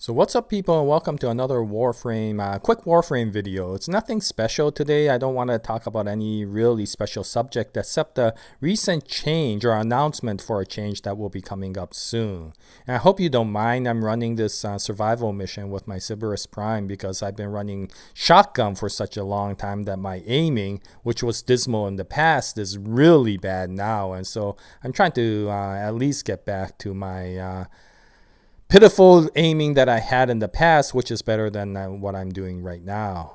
So what's up, people, and welcome to another Warframe, quick Warframe video. It's nothing special today. I don't want to talk about any really special subject except the recent change or announcement for a change that will be coming up soon. And I hope you don't mind. I'm running this survival mission with my Cerberus Prime because I've been running shotgun for such a long time that my aiming, which was dismal in the past, is really bad now. And so I'm trying to at least get back to my pitiful aiming that I had in the past, which is better than what I'm doing right now.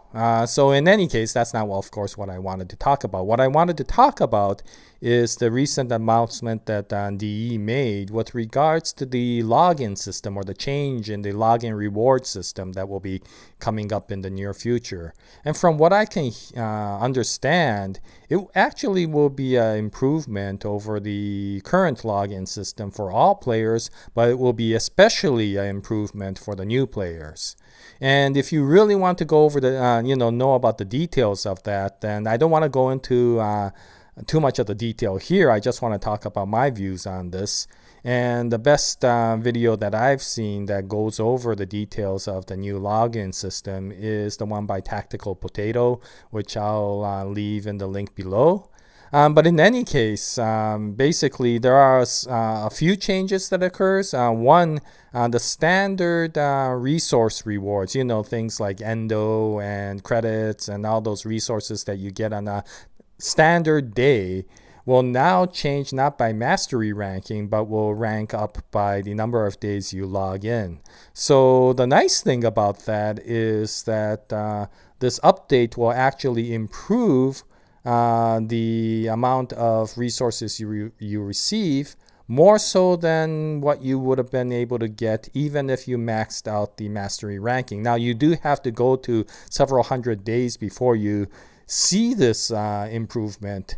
So in any case, that's not, well, of course, what I wanted to talk about. What I wanted to talk about is the recent announcement that DE made with regards to the login system, or the change in the login reward system that will be coming up in the near future. And from what I can understand, it actually will be an improvement over the current login system for all players, but it will be especially an improvement for the new players. And if you really want to go over the, know about the details of that, then I don't want to go into too much of the detail here. I just want to talk about my views on this. And the best video that I've seen that goes over the details of the new login system is the one by Tactical Potato, which I'll leave in the link below. But in any case, basically there are a few changes that occurs. One, the standard resource rewards, things like endo and credits and all those resources that you get on a standard day, will now change not by mastery ranking, but will rank up by the number of days you log in. So the nice thing about that is that this update will actually improve the amount of resources you receive, more so than what you would have been able to get even if you maxed out the mastery ranking. Now, you do have to go to several hundred days before you see this improvement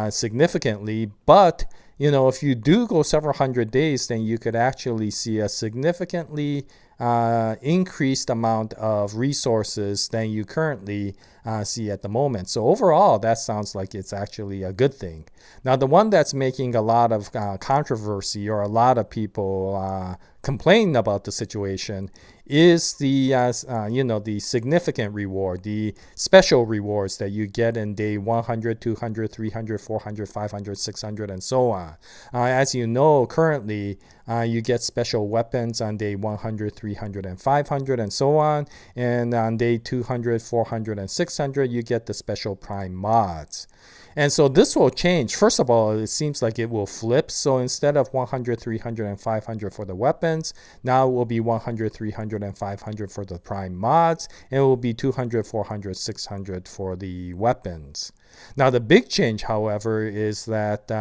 significantly, but if you do go several hundred days, then you could actually see a significantly increased amount of resources than you currently see at the moment. So overall, that sounds like it's actually a good thing. Now, the one that's making a lot of controversy, or a lot of people complaining about the situation, is the the significant reward, the special rewards that you get in day 100, 200, 300, 400, 500, 600, and so on. As you know, currently you get special weapons on day 100, 300, and 500, and so on. And on day 200, 400, and 600, you get the special prime mods. And so this will change. First of all, it seems like it will flip. So instead of 100, 300, and 500 for the weapons, now it will be 100, 300, and 500 for the prime mods. And it will be 200, 400, 600 for the weapons. Now, the big change, however, is that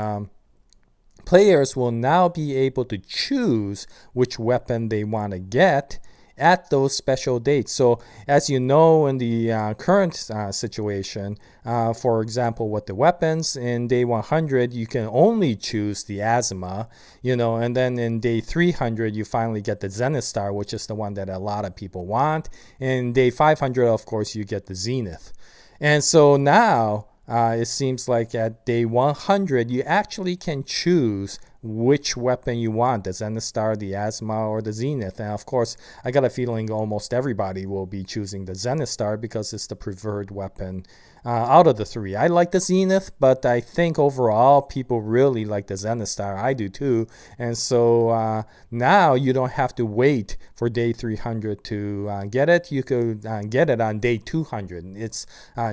players will now be able to choose which weapon they want to get at those special dates. So as you know, in the current situation, for example, with the weapons, in day 100 you can only choose the asthma, and then in day 300 you finally get the Zenith Star, which is the one that a lot of people want. In day 500, of course, you get the Zenith. And so now it seems like at day 100 you actually can choose which weapon you want, the Zenith Star, the Asthma, or the Zenith. And of course, I got a feeling almost everybody will be choosing the Zenith Star because it's the preferred weapon out of the three. I like the Zenith, but I think overall people really like the Zenith Star. I do too. And so now you don't have to wait for day 300 to get it. You could get it on day 200. It's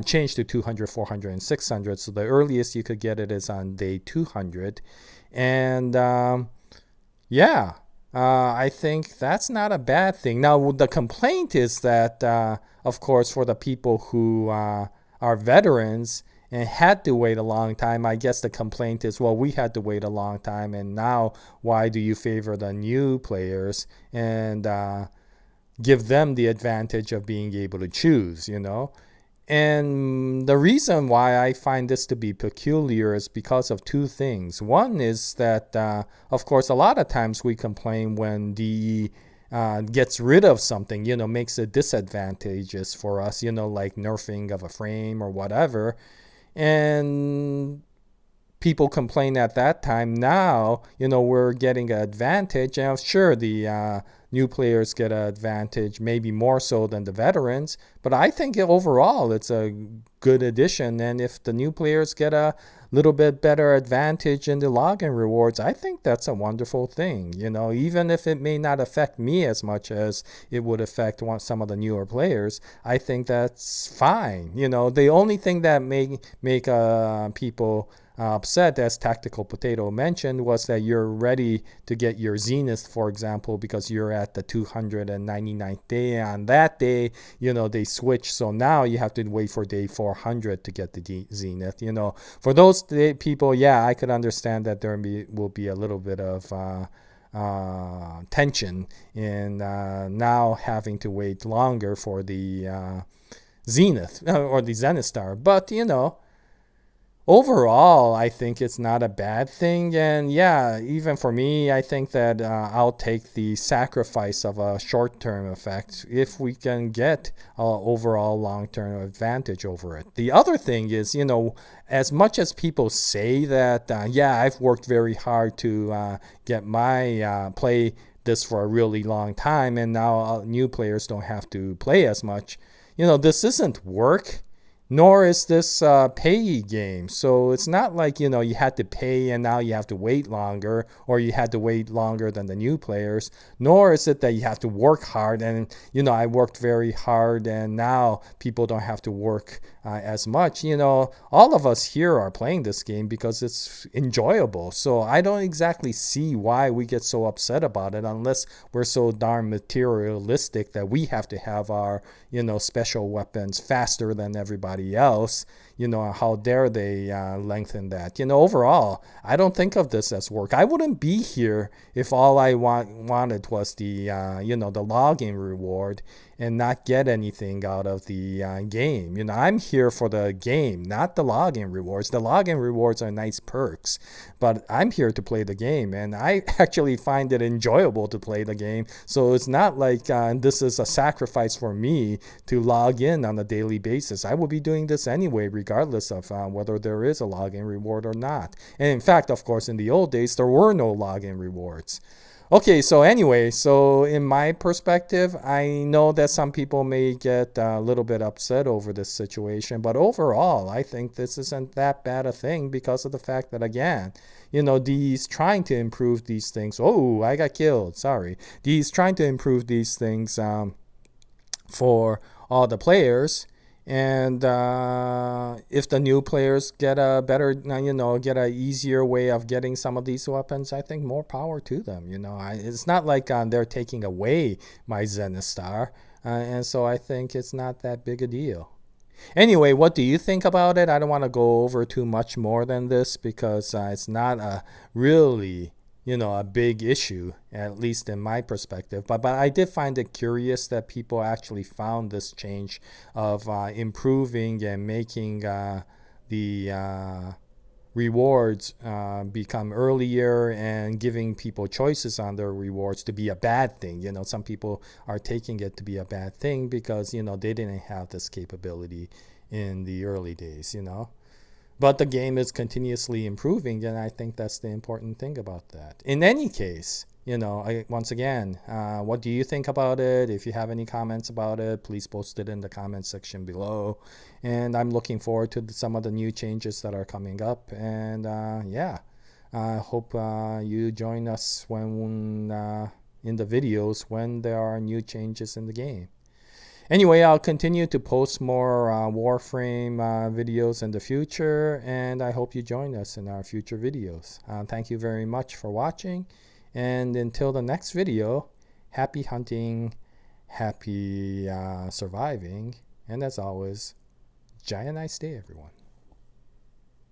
changed to 200, 400, and 600. So the earliest you could get it is on day 200. And I think that's not a bad thing. Now, the complaint is that, of course, for the people who are veterans and had to wait a long time, I guess the complaint is, well, we had to wait a long time, and now why do you favor the new players and give them the advantage of being able to choose, And the reason why I find this to be peculiar is because of two things. One is that, of course, a lot of times we complain when DE gets rid of something, makes it disadvantageous for us, like nerfing of a frame or whatever. And people complained at that time. Now, we're getting an advantage. And sure, the new players get an advantage, maybe more so than the veterans. But I think overall it's a good addition. And if the new players get a little bit better advantage in the login rewards, I think that's a wonderful thing. Even if it may not affect me as much as it would affect some of the newer players, I think that's fine. The only thing that make people upset, as Tactical Potato mentioned, was that you're ready to get your Zenith, for example, because you're at the 299th day. On that day, they switch, so now you have to wait for day 400 to get the Zenith. For those people, yeah, I could understand that there will be a little bit of tension in now having to wait longer for the Zenith or the Zenith Star. But overall, I think it's not a bad thing. And yeah, even for me, I think that I'll take the sacrifice of a short-term effect if we can get overall long-term advantage over it. The other thing is, as much as people say that, yeah, I've worked very hard to get my play this for a really long time, and now new players don't have to play as much. This isn't work. Nor is this a pay game. So it's not like, you had to pay and now you have to wait longer, or you had to wait longer than the new players. Nor is it that you have to work hard. And, I worked very hard and now people don't have to work as much. All of us here are playing this game because it's enjoyable. So I don't exactly see why we get so upset about it, unless we're so darn materialistic that we have to have our, special weapons faster than everybody else. How dare they lengthen that? Overall, I don't think of this as work. I wouldn't be here if all I wanted was the, the login reward and not get anything out of the game. I'm here for the game, not the login rewards. The login rewards are nice perks, but I'm here to play the game, and I actually find it enjoyable to play the game. So it's not like this is a sacrifice for me to log in on a daily basis. I will be doing this anyway, regardless of whether there is a login reward or not. And in fact, of course, in the old days, there were no login rewards. Okay, so anyway, in my perspective, I know that some people may get a little bit upset over this situation, but overall, I think this isn't that bad a thing because of the fact that, again, these trying to improve these things. Oh, I got killed. Sorry. These trying to improve these things for all the players. And if the new players get a better, get a easier way of getting some of these weapons, I think more power to them. It's not like they're taking away my Zenith Star. And so I think it's not that big a deal. Anyway, what do you think about it? I don't want to go over too much more than this because it's not a really a big issue, at least in my perspective. But I did find it curious that people actually found this change of improving and making the rewards become earlier and giving people choices on their rewards to be a bad thing. Some people are taking it to be a bad thing because, they didn't have this capability in the early days, But the game is continuously improving, and I think that's the important thing about that. In any case, once again, what do you think about it? If you have any comments about it, please post it in the comment section below. And I'm looking forward to some of the new changes that are coming up. And yeah, I hope you join us when in the videos when there are new changes in the game. Anyway, I'll continue to post more Warframe videos in the future, and I hope you join us in our future videos. Thank you very much for watching, and until the next video, happy hunting, happy surviving, and as always, Jaya, nice day, everyone.